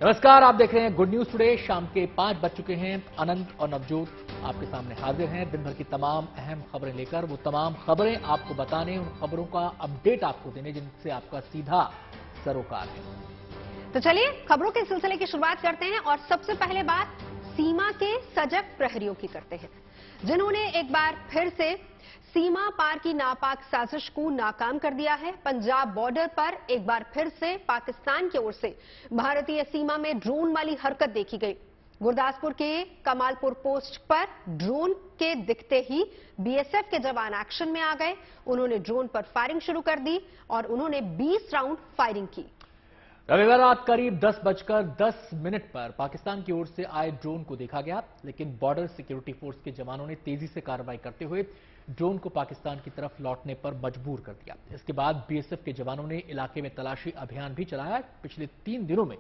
नमस्कार, आप देख रहे हैं गुड न्यूज टुडे। शाम के 5 बज चुके हैं। अनंत और नवजोत आपके सामने हाजिर हैं दिन भर की तमाम अहम खबरें लेकर। वो तमाम खबरें आपको बताने, उन खबरों का अपडेट आपको देने जिनसे आपका सीधा सरोकार है। तो चलिए खबरों के सिलसिले की शुरुआत करते हैं और सबसे पहले बात सीमा के सजग प्रहरियों की करते हैं, जिन्होंने एक बार फिर से सीमा पार की नापाक साजिश को नाकाम कर दिया है। पंजाब बॉर्डर पर एक बार फिर से पाकिस्तान की ओर से भारतीय सीमा में ड्रोन वाली हरकत देखी गई। गुरदासपुर के कमालपुर पोस्ट पर ड्रोन के दिखते ही बीएसएफ के जवान एक्शन में आ गए। उन्होंने ड्रोन पर फायरिंग शुरू कर दी और उन्होंने 20 राउंड फायरिंग की। रविवार रात करीब 10:10 पर पाकिस्तान की ओर से आए ड्रोन को देखा गया, लेकिन बॉर्डर सिक्योरिटी फोर्स के जवानों ने तेजी से कार्रवाई करते हुए ड्रोन को पाकिस्तान की तरफ लौटने पर मजबूर कर दिया। इसके बाद बीएसएफ के जवानों ने इलाके में तलाशी अभियान भी चलाया। पिछले 3 दिनों में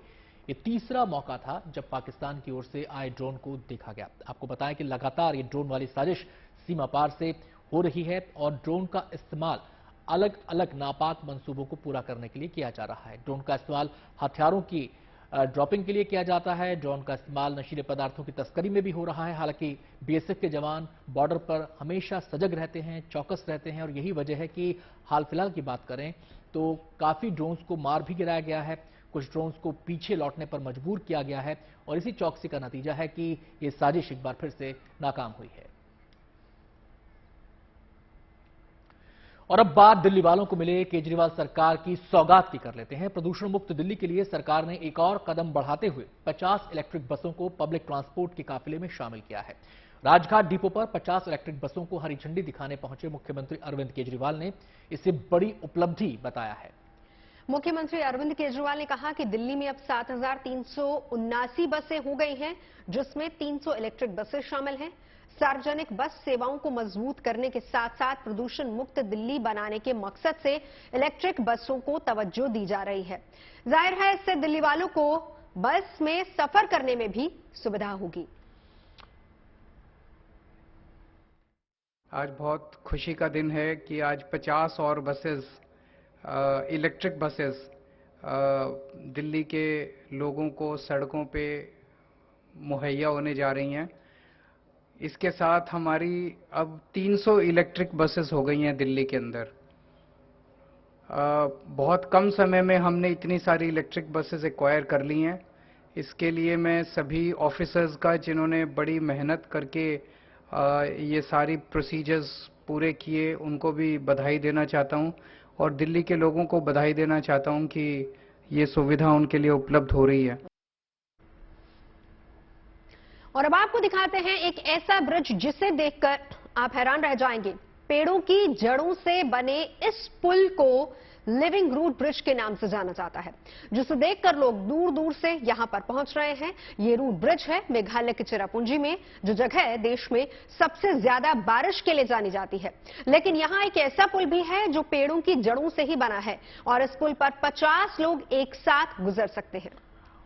ये तीसरा मौका था जब पाकिस्तान की ओर से आए ड्रोन को देखा गया। आपको बताएं कि लगातार ये ड्रोन वाली साजिश सीमा पार से हो रही है और ड्रोन का इस्तेमाल अलग अलग नापाक मंसूबों को पूरा करने के लिए किया जा रहा है। ड्रोन का इस्तेमाल हथियारों की ड्रॉपिंग के लिए किया जाता है। ड्रोन का इस्तेमाल नशीले पदार्थों की तस्करी में भी हो रहा है। हालांकि बीएसएफ के जवान बॉर्डर पर हमेशा सजग रहते हैं, चौकस रहते हैं और यही वजह है कि हाल फिलहाल की बात करें तो काफी ड्रोन्स को मार भी गिराया गया है, कुछ ड्रोन्स को पीछे लौटने पर मजबूर किया गया है और इसी चौकसी का नतीजा है कि ये साजिश एक बार फिर से नाकाम हुई है। और अब बात दिल्ली वालों को मिले केजरीवाल सरकार की सौगात की कर लेते हैं। प्रदूषण मुक्त दिल्ली के लिए सरकार ने एक और कदम बढ़ाते हुए 50 इलेक्ट्रिक बसों को पब्लिक ट्रांसपोर्ट के काफिले में शामिल किया है। राजघाट डिपो पर 50 इलेक्ट्रिक बसों को हरी झंडी दिखाने पहुंचे मुख्यमंत्री अरविंद केजरीवाल ने इसे बड़ी उपलब्धि बताया है। मुख्यमंत्री अरविंद केजरीवाल ने कहा कि दिल्ली में अब 7,379 बसें हो गई हैं, जिसमें 300 इलेक्ट्रिक बसें शामिल हैं। सार्वजनिक बस सेवाओं को मजबूत करने के साथ साथ प्रदूषण मुक्त दिल्ली बनाने के मकसद से इलेक्ट्रिक बसों को तवज्जो दी जा रही है। जाहिर है इससे दिल्ली वालों को बस में सफर करने में भी सुविधा होगी। आज बहुत खुशी का दिन है कि आज 50 और बसेस इलेक्ट्रिक बसेस दिल्ली के लोगों को सड़कों पे मुहैया होने जा रही हैं। इसके साथ हमारी अब 300 इलेक्ट्रिक बसेस हो गई हैं दिल्ली के अंदर। बहुत कम समय में हमने इतनी सारी इलेक्ट्रिक बसेस एक्वायर कर ली हैं। इसके लिए मैं सभी ऑफिसर्स का, जिन्होंने बड़ी मेहनत करके ये सारी प्रोसीजर्स पूरे किए, उनको भी बधाई देना चाहता हूं और दिल्ली के लोगों को बधाई देना चाहता हूं कि ये सुविधा उनके लिए उपलब्ध हो रही है। और अब आपको दिखाते हैं एक ऐसा ब्रिज जिसे देखकर आप हैरान रह जाएंगे। पेड़ों की जड़ों से बने इस पुल को लिविंग रूट ब्रिज के नाम से जाना जाता है, जिसे देखकर लोग दूर दूर से यहां पर पहुंच रहे हैं। ये रूट ब्रिज है मेघालय के चिरापुंजी में, जो जगह देश में सबसे ज्यादा बारिश के लिए जानी जाती है। लेकिन यहां एक ऐसा पुल भी है जो पेड़ों की जड़ों से ही बना है और इस पुल पर 50 लोग एक साथ गुजर सकते हैं।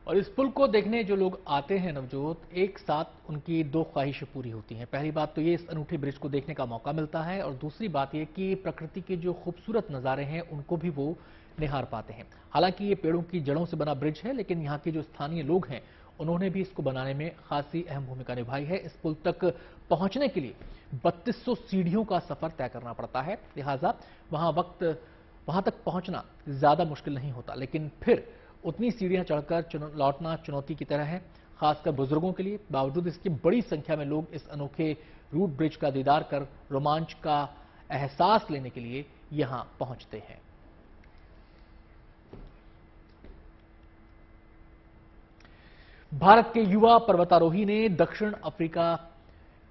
और इस पुल को देखने जो लोग आते हैं नवजोत, एक साथ उनकी 2 ख्वाहिशें पूरी होती हैं। पहली बात तो ये इस अनूठे ब्रिज को देखने का मौका मिलता है और दूसरी बात ये कि प्रकृति के जो खूबसूरत नज़ारे हैं उनको भी वो निहार पाते हैं। हालांकि ये पेड़ों की जड़ों से बना ब्रिज है, लेकिन यहाँ के जो स्थानीय लोग हैं उन्होंने भी इसको बनाने में खासी अहम भूमिका निभाई है। इस पुल तक पहुंचने के लिए 3200 सीढ़ियों का सफर तय करना पड़ता है, लिहाजा वहां तक पहुंचना ज्यादा मुश्किल नहीं होता। लेकिन फिर उतनी सीढ़ियां चढ़कर लौटना चुनौती की तरह है, खासकर बुजुर्गों के लिए। बावजूद इसकी बड़ी संख्या में लोग इस अनोखे रूट ब्रिज का दीदार कर रोमांच का एहसास लेने के लिए यहां पहुंचते हैं। भारत के युवा पर्वतारोही ने दक्षिण अफ्रीका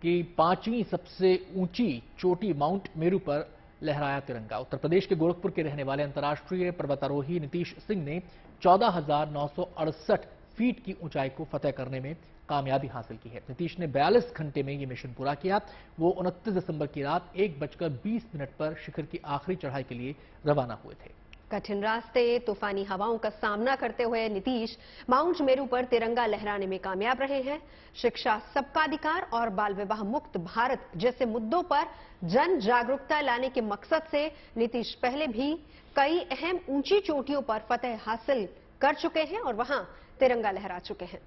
की 5वीं सबसे ऊंची चोटी माउंट मेरू पर लहराया तिरंगा। उत्तर प्रदेश के गोरखपुर के रहने वाले अंतर्राष्ट्रीय पर्वतारोही नीतीश सिंह ने 14,968 फीट की ऊंचाई को फतेह करने में कामयाबी हासिल की है। नीतीश ने 42 घंटे में यह मिशन पूरा किया। वो 29 दिसंबर की रात 1:20 पर शिखर की आखिरी चढ़ाई के लिए रवाना हुए थे। कठिन रास्ते, तूफानी हवाओं का सामना करते हुए नीतीश माउंट मेरू पर तिरंगा लहराने में कामयाब रहे हैं। शिक्षा, सबका अधिकार और बाल विवाह मुक्त भारत जैसे मुद्दों पर जन जागरूकता लाने के मकसद से नीतीश पहले भी कई अहम ऊंची चोटियों पर फतह हासिल कर चुके हैं और वहां तिरंगा लहरा चुके हैं।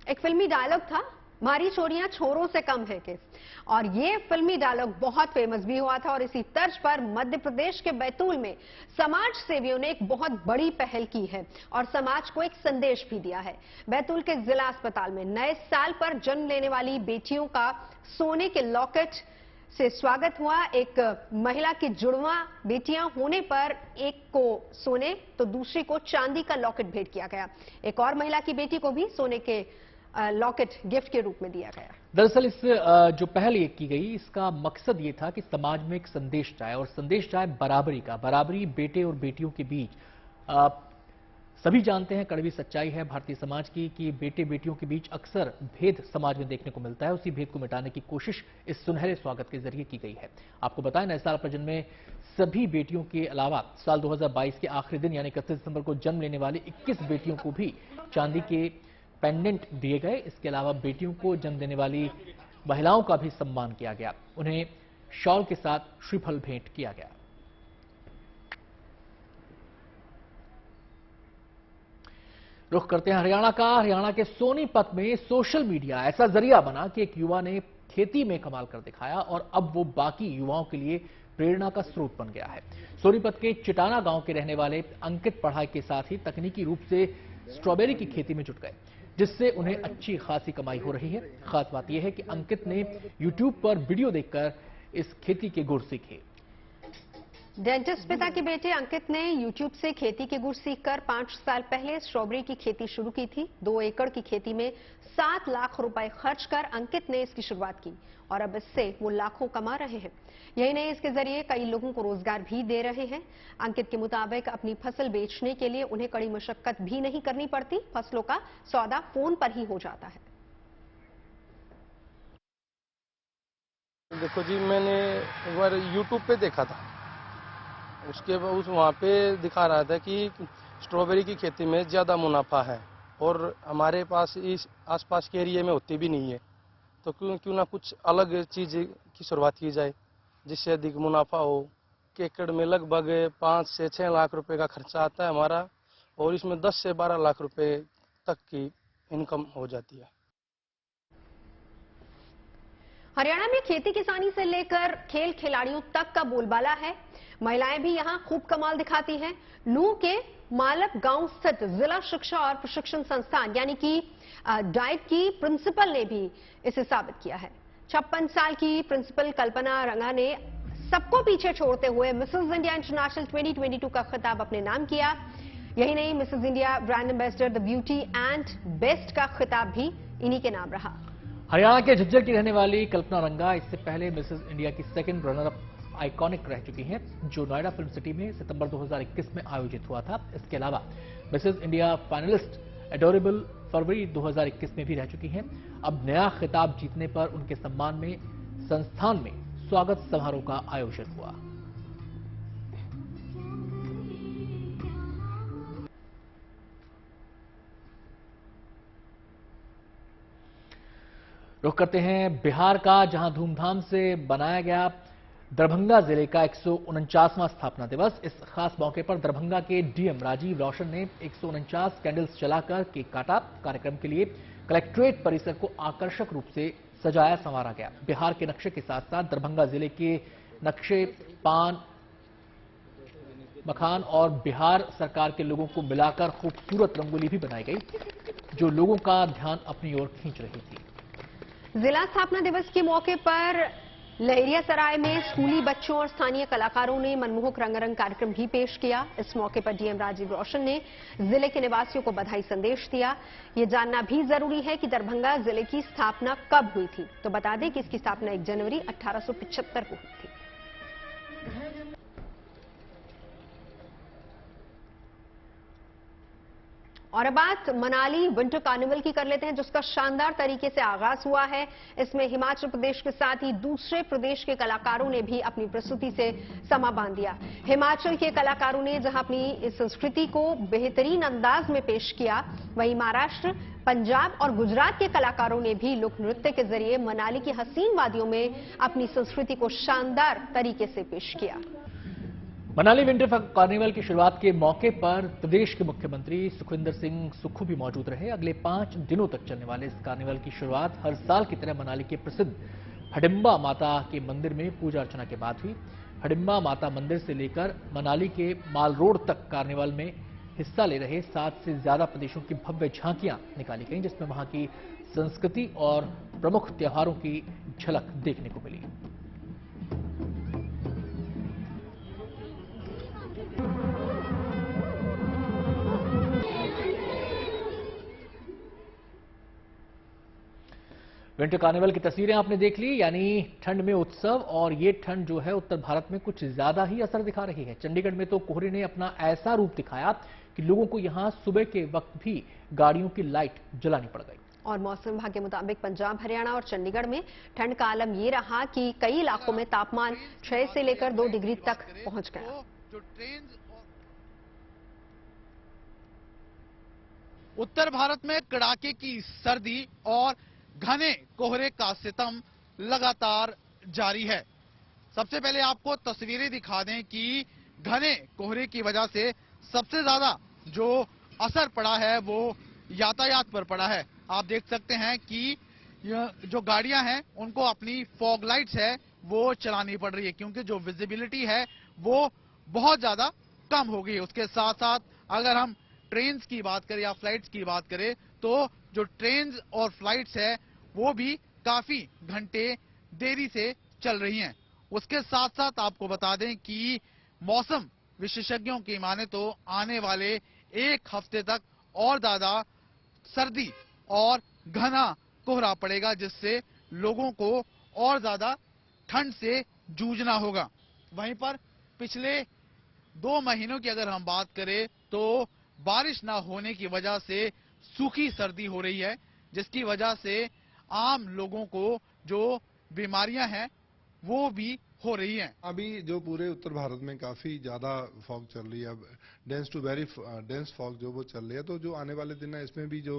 एक फिल्मी डायलॉग था, हमारी चोरियां छोरों से कम है के, और ये फिल्मी डायलॉग बहुत फेमस भी हुआ था। और इसी तर्ज पर मध्य प्रदेश के बैतूल में समाज सेवियों ने एक बहुत बड़ी पहल की है और समाज को एक संदेश भी दिया है। बैतूल के जिला अस्पताल में नए साल पर जन्म लेने वाली बेटियों का सोने के लॉकेट से स्वागत हुआ। एक महिला की जुड़वा बेटियां होने पर एक को सोने तो दूसरी को चांदी का लॉकेट भेंट किया गया। एक और महिला की बेटी को भी सोने के लॉकेट गिफ्ट के रूप में दिया गया। दरअसल इस जो पहल ये की गई, इसका मकसद ये था कि समाज में एक संदेश जाए, और संदेश जाए बराबरी का। बराबरी बेटे और बेटियों के बीच। सभी जानते हैं, कड़वी सच्चाई है भारतीय समाज की कि बेटे बेटियों के बीच अक्सर भेद समाज में देखने को मिलता है। उसी भेद को मिटाने की कोशिश इस सुनहरे स्वागत के जरिए की गई है। आपको बताएं, नए साल पर जन्मे सभी बेटियों के अलावा साल 2022 के आखिरी दिन यानी 31 दिसंबर को जन्म लेने वाली 21 बेटियों को भी चांदी के पेंडेंट दिए गए। इसके अलावा बेटियों को जन्म देने वाली महिलाओं का भी सम्मान किया गया। उन्हें शॉल के साथ श्रीफल भेंट किया गया। रुख करते हैं हरियाणा का। हरियाणा के सोनीपत में सोशल मीडिया ऐसा जरिया बना कि एक युवा ने खेती में कमाल कर दिखाया और अब वो बाकी युवाओं के लिए प्रेरणा का स्रोत बन गया है। सोनीपत के चिटाना गांव के रहने वाले अंकित पढ़ाई के साथ ही तकनीकी रूप से स्ट्रॉबेरी की खेती में जुट गए, जिससे उन्हें अच्छी खासी कमाई हो रही है। खास बात यह है कि अंकित ने YouTube पर वीडियो देखकर इस खेती के गुर सीखे। डेंटिस्ट पिता के बेटे अंकित ने YouTube से खेती के गुर सीखकर 5 साल पहले स्ट्रॉबेरी की खेती शुरू की थी। 2 एकड़ की खेती में 7 लाख रुपए खर्च कर अंकित ने इसकी शुरुआत की और अब इससे वो लाखों कमा रहे हैं। यही नहीं, इसके जरिए कई लोगों को रोजगार भी दे रहे हैं। अंकित के मुताबिक अपनी फसल बेचने के लिए उन्हें कड़ी मशक्कत भी नहीं करनी पड़ती। फसलों का सौदा फोन पर ही हो जाता है। देखो जी, मैंने एक बार YouTube पे देखा था, उसके बाद वहाँ पे दिखा रहा था कि स्ट्रॉबेरी की खेती में ज़्यादा मुनाफा है और हमारे पास इस आसपास के एरिया में होती भी नहीं है, तो क्यों ना कुछ अलग चीज़ की शुरुआत की जाए जिससे अधिक मुनाफा हो। एकड़ में लगभग 5 से 6 लाख रुपए का खर्चा आता है हमारा और इसमें 10 से 12 लाख रुपए तक की इनकम हो जाती है। हरियाणा में खेती किसानी से लेकर खेल खिलाड़ियों तक का बोलबाला है। महिलाएं भी यहां खूब कमाल दिखाती हैं। नूह के मालक गांव स्थित जिला शिक्षा और प्रशिक्षण संस्थान यानी कि डाइट की प्रिंसिपल ने भी इसे साबित किया है। 56 साल की प्रिंसिपल कल्पना रंगा ने सबको पीछे छोड़ते हुए मिसेस इंडिया इंटरनेशनल 2022 का खिताब अपने नाम किया। यही नहीं, Mrs India brand ambassador the beauty and best का खिताब भी इन्हीं के नाम रहा। हरियाणा के झज्जर की रहने वाली कल्पना रंगा इससे पहले मिसेस इंडिया की सेकंड रनर अप आइकॉनिक रह चुकी हैं, जो नोएडा फिल्म सिटी में सितंबर 2021 में आयोजित हुआ था। इसके अलावा मिसेस इंडिया फाइनलिस्ट एडोरेबल फरवरी 2021 में भी रह चुकी हैं। अब नया खिताब जीतने पर उनके सम्मान में संस्थान में स्वागत समारोह का आयोजन हुआ। रुख करते हैं बिहार का, जहां धूमधाम से बनाया गया दरभंगा जिले का 149वां स्थापना दिवस। इस खास मौके पर दरभंगा के डीएम राजीव रोशन ने 149 कैंडल्स जलाकर केक काटा। कार्यक्रम के लिए कलेक्ट्रेट परिसर को आकर्षक रूप से सजाया संवारा गया। बिहार के नक्शे के साथ साथ दरभंगा जिले के नक्शे, पान, मखान और बिहार सरकार के लोगों को मिलाकर खूबसूरत रंगोली भी बनाई गई, जो लोगों का ध्यान अपनी ओर खींच रही थी। जिला स्थापना दिवस के मौके पर लहरियासराय में स्कूली बच्चों और स्थानीय कलाकारों ने मनमोहक रंगारंग कार्यक्रम भी पेश किया। इस मौके पर डीएम राजीव रोशन ने जिले के निवासियों को बधाई संदेश दिया। ये जानना भी जरूरी है कि दरभंगा जिले की स्थापना कब हुई थी, तो बता दें कि इसकी स्थापना 1 जनवरी 1875 को हुई थी। और अब बात मनाली विंटर कार्निवल की कर लेते हैं, जिसका शानदार तरीके से आगाज हुआ है। इसमें हिमाचल प्रदेश के साथ ही दूसरे प्रदेश के कलाकारों ने भी अपनी प्रस्तुति से समा बांध दिया। हिमाचल के कलाकारों ने जहां अपनी इस संस्कृति को बेहतरीन अंदाज में पेश किया, वहीं महाराष्ट्र, पंजाब और गुजरात के कलाकारों ने भी लोक नृत्य के जरिए मनाली की हसीन वादियों में अपनी संस्कृति को शानदार तरीके से पेश किया। मनाली विंटर कार्निवल की शुरुआत के मौके पर प्रदेश के मुख्यमंत्री सुखविंदर सिंह सुक्खू भी मौजूद रहे। अगले 5 दिनों तक चलने वाले इस कार्निवल की शुरुआत हर साल की तरह मनाली के प्रसिद्ध हडिम्बा माता के मंदिर में पूजा अर्चना के बाद हुई। हडिम्बा माता मंदिर से लेकर मनाली के माल रोड तक कार्निवल में हिस्सा ले रहे 7 से ज्यादा प्रदेशों की भव्य झांकियां निकाली गईं, जिसमें वहां की संस्कृति और प्रमुख त्योहारों की झलक देखने को मिली। विंटर कार्निवल की तस्वीरें आपने देख ली, यानी ठंड में उत्सव, और ये ठंड जो है उत्तर भारत में कुछ ज्यादा ही असर दिखा रही है। चंडीगढ़ में तो कोहरे ने अपना ऐसा रूप दिखाया कि लोगों को यहां सुबह के वक्त भी गाड़ियों की लाइट जलानी पड़ गई। और मौसम विभाग के मुताबिक पंजाब, हरियाणा और चंडीगढ़ में ठंड का आलम ये रहा कि कई इलाकों में तापमान 6 से लेकर 2 डिग्री तक पहुंच गया। उत्तर भारत में कड़ाके की सर्दी और घने कोहरे का सितम लगातार जारी है। सबसे पहले आपको तस्वीरें दिखा दें कि घने कोहरे की वजह से सबसे ज्यादा जो असर पड़ा है वो यातायात पर पड़ा है। आप देख सकते हैं कि जो गाड़ियां हैं उनको अपनी फॉग लाइट्स है वो चलानी पड़ रही है, क्योंकि जो विजिबिलिटी है वो बहुत ज्यादा कम हो गई है। उसके साथ साथ अगर हम ट्रेन्स की बात करें या फ्लाइट्स की बात करें तो जो ट्रेन्स और फ्लाइट्स है वो भी काफी घंटे देरी से चल रही हैं। उसके साथ साथ आपको बता दें कि मौसम विशेषज्ञों की माने तो आने वाले 1 हफ्ते तक और ज्यादा सर्दी और घना कोहरा पड़ेगा, जिससे लोगों को और ज्यादा ठंड से जूझना होगा। वहीं पर पिछले 2 महीनों की अगर हम बात करें तो बारिश ना होने की वजह से सूखी सर्दी हो रही है, जिसकी वजह से आम लोगों को जो बीमारियां हैं वो भी हो रही हैं। अभी जो पूरे उत्तर भारत में काफी ज्यादा फॉग चल रही है, dense to very dense fog जो वो चल रही है, तो जो आने वाले दिन है इसमें भी जो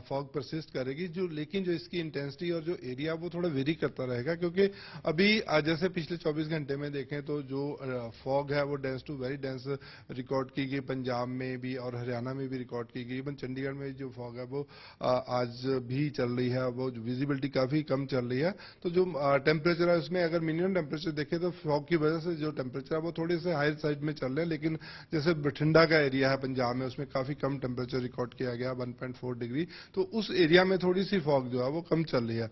फॉग परसिस्ट करेगी, लेकिन जो इसकी इंटेंसिटी और जो एरिया वो थोड़ा वेरी करता रहेगा, क्योंकि अभी जैसे पिछले 24 घंटे में देखें तो जो फॉग है वो dense to very dense record की गई, पंजाब में भी और हरियाणा में भी रिकॉर्ड की गई। इवन चंडीगढ़ में जो फॉग है वो आज भी चल रही है, वो विजिबिलिटी काफी कम चल रही है। तो जो टेम्परेचर है उसमें अगर मिनिमम टेम्परेचर देखें तो फॉग की वजह से जो टेम्परेचर है वो थोड़े से हायर साइड में चल रहे हैं, लेकिन जैसे बठिंडा का एरिया है पंजाब में उसमें काफी कम टेम्परेचर रिकॉर्ड किया गया 1.4 डिग्री, तो उस एरिया में थोड़ी सी फॉग जो है वो कम चल रही है।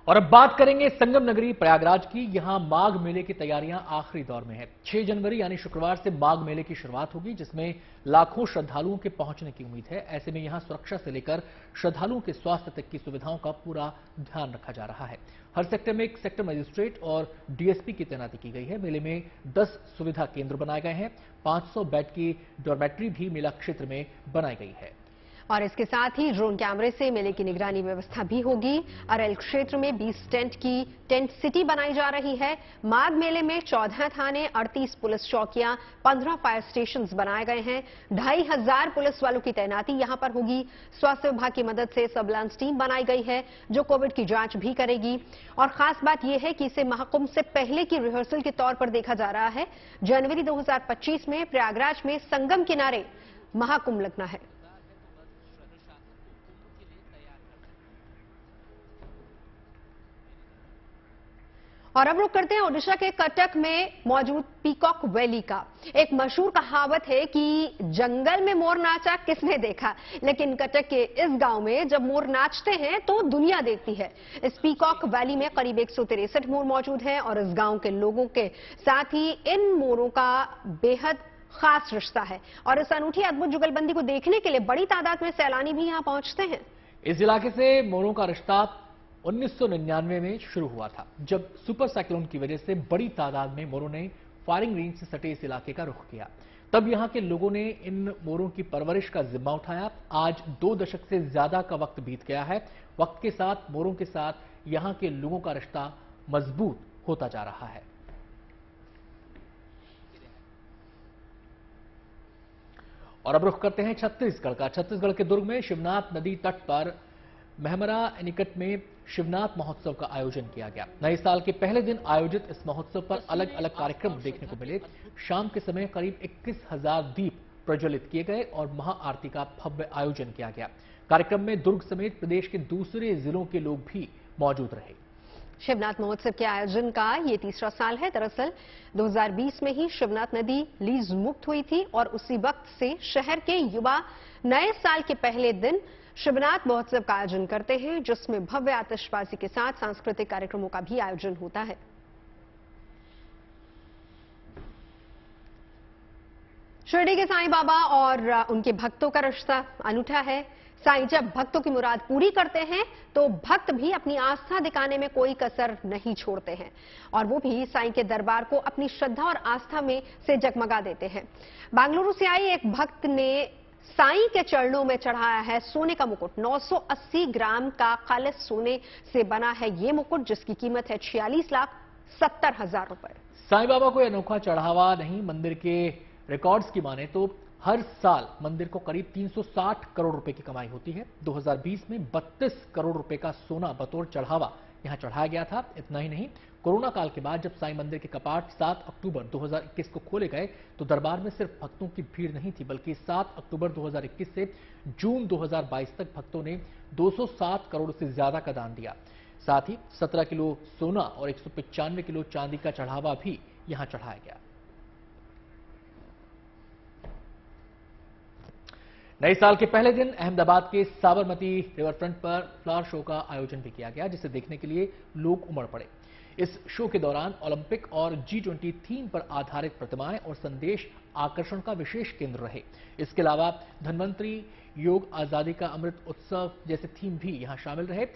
और अब बात करेंगे संगम नगरी प्रयागराज की। यहां माघ मेले की तैयारियां आखिरी दौर में है। 6 जनवरी यानी शुक्रवार से माघ मेले की शुरुआत होगी, जिसमें लाखों श्रद्धालुओं के पहुंचने की उम्मीद है। ऐसे में यहां सुरक्षा से लेकर श्रद्धालुओं के स्वास्थ्य तक की सुविधाओं का पूरा ध्यान रखा जा रहा है। हर सेक्टर में एक सेक्टर मजिस्ट्रेट और डीएसपी की तैनाती की गई है। मेले में 10 सुविधा केंद्र बनाए गए हैं। 500 बेड की डॉर्मेट्री भी मेला क्षेत्र में बनाई गई है। और इसके साथ ही ड्रोन कैमरे से मेले की निगरानी व्यवस्था भी होगी। अरैल क्षेत्र में 20 टेंट की टेंट सिटी बनाई जा रही है। माघ मेले में 14 थाने, 38 पुलिस चौकियां, 15 फायर स्टेशंस बनाए गए हैं। 2500 पुलिस वालों की तैनाती यहां पर होगी। स्वास्थ्य विभाग की मदद से सर्विलांस टीम बनाई गई है जो कोविड की जांच भी करेगी। और खास बात यह है कि इसे महाकुंभ से पहले की रिहर्सल के तौर पर देखा जा रहा है। जनवरी 2025 में प्रयागराज में संगम किनारे महाकुंभ लगना है। और अब रुक करते हैं ओडिशा के कटक में मौजूद पीकॉक वैली का। एक मशहूर कहावत है कि जंगल में मोर नाचा किसने देखा, लेकिन कटक के इस गांव में जब मोर नाचते हैं तो दुनिया देखती है। इस पीकॉक वैली में करीब 163 मोर मौजूद हैं और इस गांव के लोगों के साथ ही इन मोरों का बेहद खास रिश्ता है। और इस अनूठी अद्भुत जुगलबंदी को देखने के लिए बड़ी तादाद में सैलानी भी यहां पहुंचते हैं। इस इलाके से मोरों का रिश्ता 1999 में शुरू हुआ था, जब सुपर साइक्लोन की वजह से बड़ी तादाद में मोरों ने फायरिंग रेंज से सटे इस इलाके का रुख किया। तब यहां के लोगों ने इन मोरों की परवरिश का जिम्मा उठाया। आज 2 दशक से ज्यादा का वक्त बीत गया है। वक्त के साथ मोरों के साथ यहां के लोगों का रिश्ता मजबूत होता जा रहा है। और अब रुख करते हैं छत्तीसगढ़ का। छत्तीसगढ़ के दुर्ग में शिवनाथ नदी तट पर महमरा निकट में शिवनाथ महोत्सव का आयोजन किया गया। नए साल के पहले दिन आयोजित इस महोत्सव पर अलग अलग कार्यक्रम देखने को मिले। शाम के समय करीब 21,000 दीप प्रज्वलित किए गए और महाआरती का भव्य आयोजन किया गया। कार्यक्रम में दुर्ग समेत प्रदेश के दूसरे जिलों के लोग भी मौजूद रहे। शिवनाथ महोत्सव के आयोजन का ये तीसरा साल है। दरअसल 2020 में ही शिवनाथ नदी लीज मुक्त हुई थी और उसी वक्त से शहर के युवा नए साल के पहले दिन शिवनाथ महोत्सव का आयोजन करते हैं, जिसमें भव्य आतिशबाजी के साथ सांस्कृतिक कार्यक्रमों का भी आयोजन होता है। शिरडी के साईं बाबा और उनके भक्तों का रिश्ता अनूठा है। साईं जब भक्तों की मुराद पूरी करते हैं तो भक्त भी अपनी आस्था दिखाने में कोई कसर नहीं छोड़ते हैं और वो भी साईं के दरबार को अपनी श्रद्धा और आस्था में से जगमगा देते हैं। बेंगलुरु से आई एक भक्त ने साईं के चरणों में चढ़ाया है सोने का मुकुट। 980 ग्राम का खालिस सोने से बना है ये मुकुट, जिसकी कीमत है 46,70,000 रुपए। साईं बाबा को अनोखा चढ़ावा नहीं, मंदिर के रिकॉर्ड्स की माने तो हर साल मंदिर को करीब 360 करोड़ रुपए की कमाई होती है। 2020 में 32 करोड़ रुपए का सोना बतौर चढ़ावा यहां चढ़ाया गया था। इतना ही नहीं, कोरोना काल के बाद जब साईं मंदिर के कपाट 7 अक्टूबर 2021 को खोले गए तो दरबार में सिर्फ भक्तों की भीड़ नहीं थी, बल्कि 7 अक्टूबर 2021 से जून 2022 तक भक्तों ने 207 करोड़ से ज्यादा का दान दिया। साथ ही 17 किलो सोना और 195 किलो चांदी का चढ़ावा भी यहां चढ़ाया गया। नए साल के पहले दिन अहमदाबाद के साबरमती रिवरफ्रंट पर फ्लावर शो का आयोजन भी किया गया, जिसे देखने के लिए लोग उमड़ पड़े। इस शो के दौरान ओलंपिक और G20 थीम पर आधारित प्रतिमाएं और संदेश आकर्षण का विशेष केंद्र रहे। इसके अलावा धन्वंतरी योग आजादी का अमृत उत्सव जैसे थीम भी यहां शामिल रहे।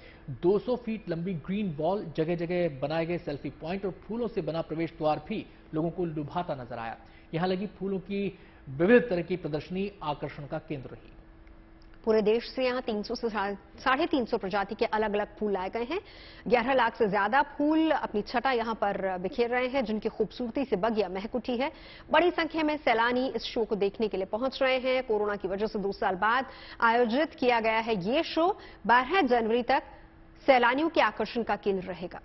200 फीट लंबी ग्रीन वॉल, जगह जगह बनाए गए सेल्फी पॉइंट और फूलों से बना प्रवेश द्वार भी लोगों को लुभाता नजर आया। यहां लगी फूलों की विविध तरह की प्रदर्शनी आकर्षण का केंद्र रही। पूरे देश से यहां 300 से 350 प्रजाति के अलग अलग फूल लाए गए हैं। 11 लाख से ज्यादा फूल अपनी छटा यहां पर बिखेर रहे हैं, जिनकी खूबसूरती से बगिया महक उठी है। बड़ी संख्या में सैलानी इस शो को देखने के लिए पहुंच रहे हैं। कोरोना की वजह से 2 साल बाद आयोजित किया गया है ये शो 12 जनवरी तक सैलानियों के आकर्षण का केंद्र रहेगा।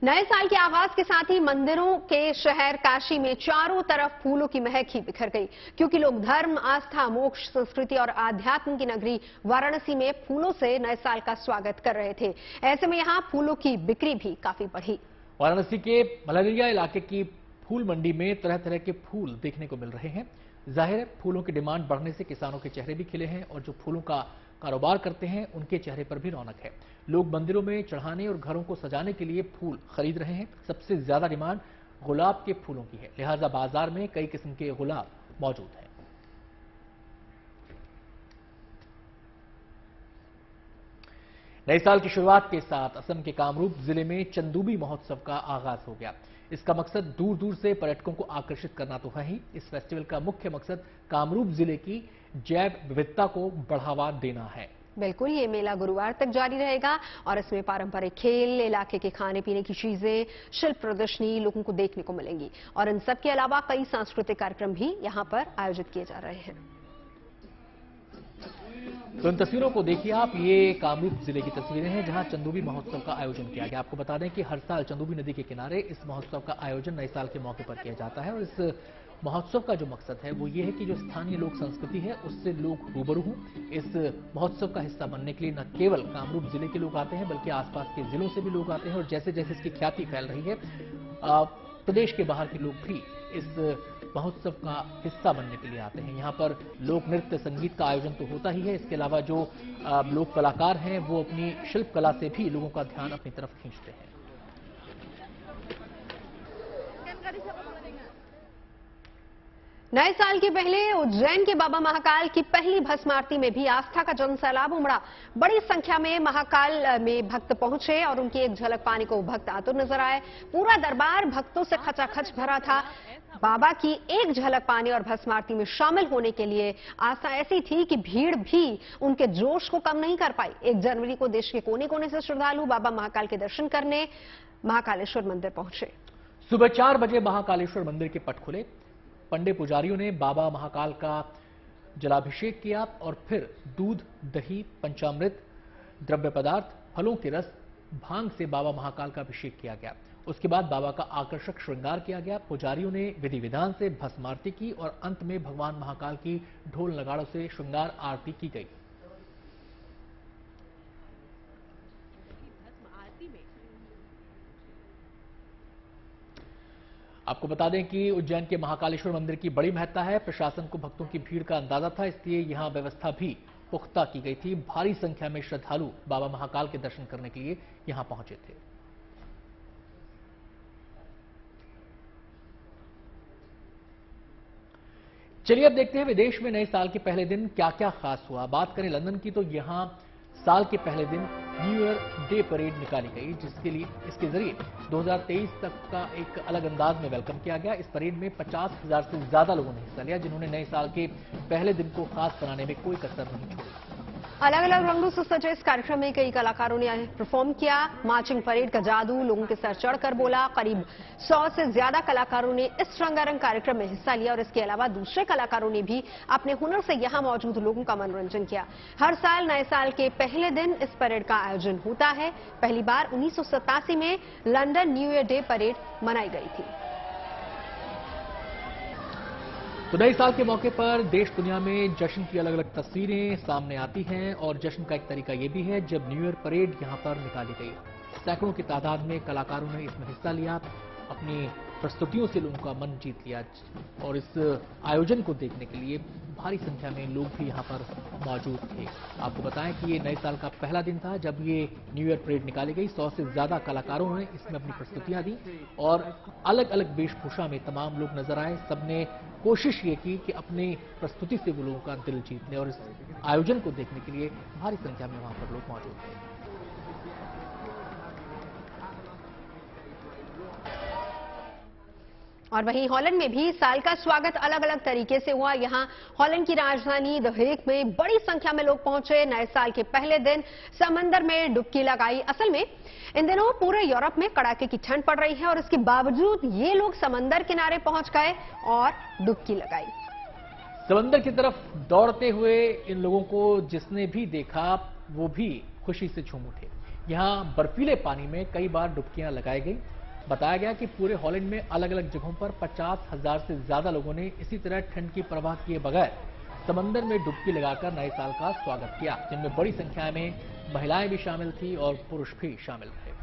नए साल के आगाज के साथ ही मंदिरों के शहर काशी में चारों तरफ फूलों की महक ही बिखर गई, क्योंकि लोग धर्म, आस्था, मोक्ष, संस्कृति और आध्यात्म की नगरी वाराणसी में फूलों से नए साल का स्वागत कर रहे थे। ऐसे में यहां फूलों की बिक्री भी काफी बढ़ी। वाराणसी के मलरिया इलाके की फूल मंडी में तरह तरह के फूल देखने को मिल रहे हैं। जाहिर है, फूलों की डिमांड बढ़ने से किसानों के चेहरे भी खिले हैं और जो फूलों का कारोबार करते हैं उनके चेहरे पर भी रौनक है। लोग मंदिरों में चढ़ाने और घरों को सजाने के लिए फूल खरीद रहे हैं। सबसे ज्यादा डिमांड गुलाब के फूलों की है, लिहाजा बाजार में कई किस्म के गुलाब मौजूद हैं। नए साल की शुरुआत के साथ असम के कामरूप जिले में चंदूबी महोत्सव का आगाज हो गया। इसका मकसद दूर दूर से पर्यटकों को आकर्षित करना तो है ही, इस फेस्टिवल का मुख्य मकसद कामरूप जिले की जैव विविधता को बढ़ावा देना है। बिल्कुल, ये मेला गुरुवार तक जारी रहेगा और इसमें पारंपरिक खेल, इलाके के खाने पीने की चीजें, शिल्प प्रदर्शनी लोगों को देखने को मिलेंगी और इन सब के अलावा कई सांस्कृतिक कार्यक्रम भी यहां पर आयोजित किए जा रहे हैं। तो इन तस्वीरों को देखिए आप, ये कामरूप जिले की तस्वीरें हैं जहां चंदूबी महोत्सव का आयोजन किया गया। आपको बता दें कि हर साल चंदूबी नदी के किनारे इस महोत्सव का आयोजन नए साल के मौके पर किया जाता है और इस महोत्सव का जो मकसद है वो ये है कि जो स्थानीय लोक संस्कृति है उससे लोग रूबरू हों। इस महोत्सव का हिस्सा बनने के लिए न केवल कामरूप जिले के लोग आते हैं बल्कि आसपास के जिलों से भी लोग आते हैं और जैसे जैसे इसकी ख्याति फैल रही है प्रदेश के बाहर के लोग भी इस महोत्सव का हिस्सा बनने के लिए आते हैं। यहाँ पर लोक नृत्य संगीत का आयोजन तो होता ही है, इसके अलावा जो लोक कलाकार हैं वो अपनी शिल्प कला से भी लोगों का ध्यान अपनी तरफ खींचते हैं। नए साल के पहले उज्जैन के बाबा महाकाल की पहली भस्म आरती में भी आस्था का जनसैलाब उमड़ा। बड़ी संख्या में महाकाल में भक्त पहुंचे और उनकी एक झलक पाने को भक्त आतुर नजर आए। पूरा दरबार भक्तों से खचाखच भरा था। बाबा की एक झलक पाने और भस्म आरती में शामिल होने के लिए आस्था ऐसी थी कि भीड़ भी उनके जोश को कम नहीं कर पाई। 1 जनवरी को देश के कोने कोने से श्रद्धालु बाबा महाकाल के दर्शन करने महाकालेश्वर मंदिर पहुंचे। सुबह 4 बजे महाकालेश्वर मंदिर के पट खुले। पंडे पुजारियों ने बाबा महाकाल का जलाभिषेक किया और फिर दूध, दही, पंचामृत, द्रव्य पदार्थ, फलों के रस, भांग से बाबा महाकाल का अभिषेक किया गया। उसके बाद बाबा का आकर्षक श्रृंगार किया गया। पुजारियों ने विधि विधान से भस्म आरती की और अंत में भगवान महाकाल की ढोल नगाड़ों से श्रृंगार आरती की गई। आपको बता दें कि उज्जैन के महाकालेश्वर मंदिर की बड़ी महत्ता है। प्रशासन को भक्तों की भीड़ का अंदाजा था, इसलिए यहां व्यवस्था भी पुख्ता की गई थी। भारी संख्या में श्रद्धालु बाबा महाकाल के दर्शन करने के लिए यहां पहुंचे थे। चलिए अब देखते हैं विदेश में नए साल के पहले दिन क्या क्या खास हुआ। बात करें लंदन की तो यहां साल के पहले दिन न्यू ईयर डे परेड निकाली गई, इसके जरिए 2023 तक का एक अलग अंदाज में वेलकम किया गया। इस परेड में 50,000 से ज्यादा लोगों ने हिस्सा लिया, जिन्होंने नए साल के पहले दिन को खास बनाने में कोई कसर नहीं छोड़ी। अलग अलग रंगों से सजे इस कार्यक्रम में कई कलाकारों ने परफॉर्म किया। मार्चिंग परेड का जादू लोगों के सर चढ़कर बोला। करीब 100 से ज्यादा कलाकारों ने इस रंगारंग कार्यक्रम में हिस्सा लिया और इसके अलावा दूसरे कलाकारों ने भी अपने हुनर से यहां मौजूद लोगों का मनोरंजन किया। हर साल नए साल के पहले दिन इस परेड का आयोजन होता है। पहली बार 1987 में London new year day parade मनाई गई थी। तो नए साल के मौके पर देश दुनिया में जश्न की अलग अलग तस्वीरें सामने आती हैं और जश्न का एक तरीका यह भी है जब न्यू ईयर परेड यहां पर निकाली गई। सैकड़ों की तादाद में कलाकारों ने इसमें हिस्सा लिया, अपनी प्रस्तुतियों से लोगों का मन जीत लिया और इस आयोजन को देखने के लिए भारी संख्या में लोग भी यहां पर मौजूद थे। आपको बताएं कि ये नए साल का पहला दिन था जब ये न्यू ईयर परेड निकाली गई। 100 से ज्यादा कलाकारों ने इसमें अपनी प्रस्तुतियां दी और अलग अलग वेशभूषा में तमाम लोग नजर आए। सबने कोशिश ये की कि अपनी प्रस्तुति से वो लोगों का दिल जीत ले और इस आयोजन को देखने के लिए भारी संख्या में वहां पर लोग मौजूद थे। और वहीं हॉलैंड में भी साल का स्वागत अलग अलग तरीके से हुआ। यहां हॉलैंड की राजधानी द हेग में बड़ी संख्या में लोग पहुंचे। नए साल के पहले दिन समंदर में डुबकी लगाई। असल में इन दिनों पूरे यूरोप में कड़ाके की ठंड पड़ रही है और इसके बावजूद ये लोग समंदर किनारे पहुंच गए और डुबकी लगाई। समंदर की तरफ दौड़ते हुए इन लोगों को जिसने भी देखा वो भी खुशी से झूम उठे। यहां बर्फीले पानी में कई बार डुबकियां लगाई गई। बताया गया कि पूरे हॉलैंड में अलग अलग जगहों पर 50,000 से ज्यादा लोगों ने इसी तरह ठंड की परवाह किए बगैर समंदर में डुबकी लगाकर नए साल का स्वागत किया, जिनमें बड़ी संख्या में महिलाएं भी शामिल थी और पुरुष भी शामिल थे।